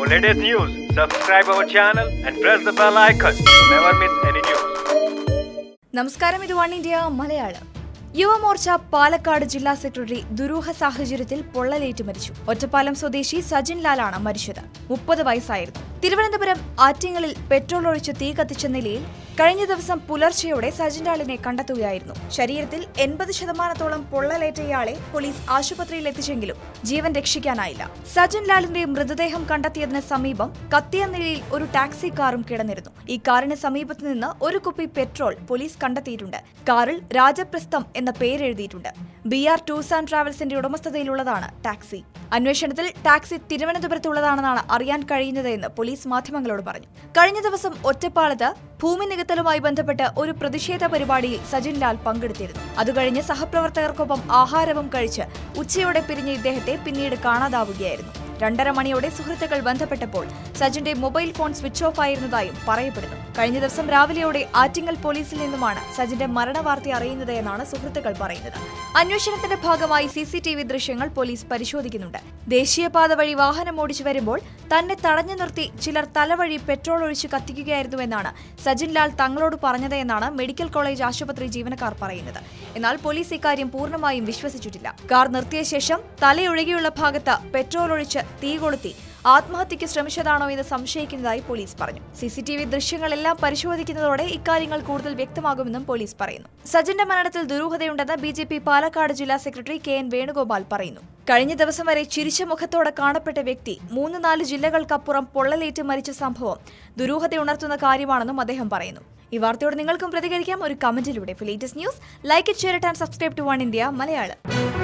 For latest news, subscribe our channel and press the bell icon to never miss any news. നമസ്കാരം, ഇത് one India Malayalam. Yuva Morcha Palakkad ജില്ലാ secretary ദുരൂഹ സാഹചര്യത്തിൽ പൊള്ളലേറ്റ് മരിച്ചു. ഒറ്റപ്പാലം സ്വദേശി സജിൻ ലാലാണ് മരിച്ചത്. 30 വയസ്സായിരുന്നു. തിരുവനന്തപുരം ആറ്റിങ്ങലിൽ പെട്രോൾ ഒഴിച്ച് തീ കത്തിച്ച നിലയിൽ കഴിഞ്ഞ ദിവസം പുലർച്ചെയോടെ സജിൻ ലാലിനെ കണ്ടെത്തുകയായിരുന്നു. ശരീരത്തിൽ 80% പൊള്ളലേറ്റ ഇയാളെ പോലീസ് ആശുപത്രിയിൽ എത്തിച്ചെങ്കിലും ജീവൻ രക്ഷിക്കാനായില്ല. സജിൻ ലാലിന്റെ മൃതദേഹം കണ്ടെത്തിയതിന് സമീപം കത്തിയ നിലയിൽ ഒരു ടാക്സി കാറും കിടന്നിരുന്നു. ഈ കാറിന് സമീപത്ത് നിന്ന് ഒരു കുപ്പി പെട്രോൾ പോലീസ് കണ്ടെത്തിയിട്ടുണ്ട്. കാറിൽ രാജപ്രസ്ഥം എന്ന പേരെഴുതിയിട്ടുണ്ട്. BR ടൂർസ് ആൻഡ് ട്രാവൽസിന്റെ ഉടമസ്ഥതയിലുള്ളതാണ് ടാക്സി. അന്വേഷണത്തിൽ ടാക്സി തിരുവനന്തപുരത്തുള്ളതാണെന്നാണ് അറിയാൻ കഴിയുന്നതെന്ന് പോലീസ് മാധ്യമങ്ങളോട് പറഞ്ഞു. കഴിഞ്ഞ ദിവസം ഒറ്റപ്പാലത്ത് ഭൂമി നികത്തലുമായി ബന്ധപ്പെട്ട് ഒരു പ്രതിഷേധ പരിപാടിയിൽ സജിൻ ലാൽ പങ്കെടുത്തിരുന്നു. അതുകഴിഞ്ഞ് സഹപ്രവർത്തകർക്കൊപ്പം ആഹാരവും കഴിച്ച് ഉച്ചയോടെ പിരിഞ്ഞ ഇദ്ദേഹത്തെ പിന്നീട് കാണാതാവുകയായിരുന്നു. 2:30 മണിയോടെ സുഹൃത്തുക്കൾ ബന്ധപ്പെട്ടപ്പോൾ സജിന്റെ മൊബൈൽ ഫോൺ സ്വിച്ച് ഓഫ് ആയിരുന്നതായും പറയപ്പെടുന്നു. കഴിഞ്ഞ ദിവസം രാവിലെയോടെ ആറ്റിങ്ങൽ പോലീസിൽ നിന്നുമാണ് സജിന്റെ മരണവാർത്ത അറിയുന്നത് എന്നാണ് സുഹൃത്തുക്കൾ പറയുന്നത്. അന്വേഷണത്തിന്റെ ഭാഗമായി CCTV ദൃശ്യങ്ങൾ പോലീസ് പരിശോധിക്കുന്നുണ്ട്. ദേശീയപാത വഴി വാഹനം ഓടിച്ചു വരുമ്പോൾ തന്നെ തടഞ്ഞു നിർത്തി ചിലർ തലവഴി പെട്രോൾ ഒഴിച്ച് കത്തിക്കുകയായിരുന്നുവെന്നാണ് സജിൻ ലാൽ തങ്ങളോട് പറഞ്ഞത് എന്നാണ് മെഡിക്കൽ കോളേജ് ആശുപത്രി ജീവനക്കാർ പറയുന്നത്. എന്നാൽ പോലീസ് ഇക്കാര്യം പൂർണ്ണമായും വിശ്വസിച്ചിട്ടില്ല. കാർ നിർത്തിയ ശേഷം തലയൊഴികെയുള്ള ഭാഗത്ത് പെട്രോൾ ഒഴിച്ച് തീ കൊളുത്തി ആത്മഹത്യയ്ക്ക് ശ്രമിച്ചതാണോ എന്ന് സംശയിക്കുന്നതായി പോലീസ് പറഞ്ഞു. CCTV ദൃശ്യങ്ങളെല്ലാം പരിശോധിക്കുന്നതോടെ ഇക്കാര്യങ്ങൾ കൂടുതൽ വ്യക്തമാകുമെന്നും പോലീസ് പറയുന്നു. സജിന്റെ മരണത്തിൽ ദുരൂഹതയുണ്ടെന്ന് BJP പാലക്കാട് ജില്ലാ സെക്രട്ടറി KN വേണുഗോപാൽ പറയുന്നു. കഴിഞ്ഞ ദിവസം വരെ ചിരിച്ച മുഖത്തോടെ കാണപ്പെട്ട വ്യക്തി 3-4 ജില്ലകൾക്കപ്പുറം പൊള്ളലേറ്റ് മരിച്ച സംഭവം ദുരൂഹതയുണർത്തുന്ന കാര്യമാണെന്നും അദ്ദേഹം പറയുന്നു. ഈ വാർത്തയോട് നിങ്ങൾക്കും പ്രതികരിക്കാം ഒരു കമന്റിലൂടെ. For latest news, like it, share it and subscribe to One India Malayalam.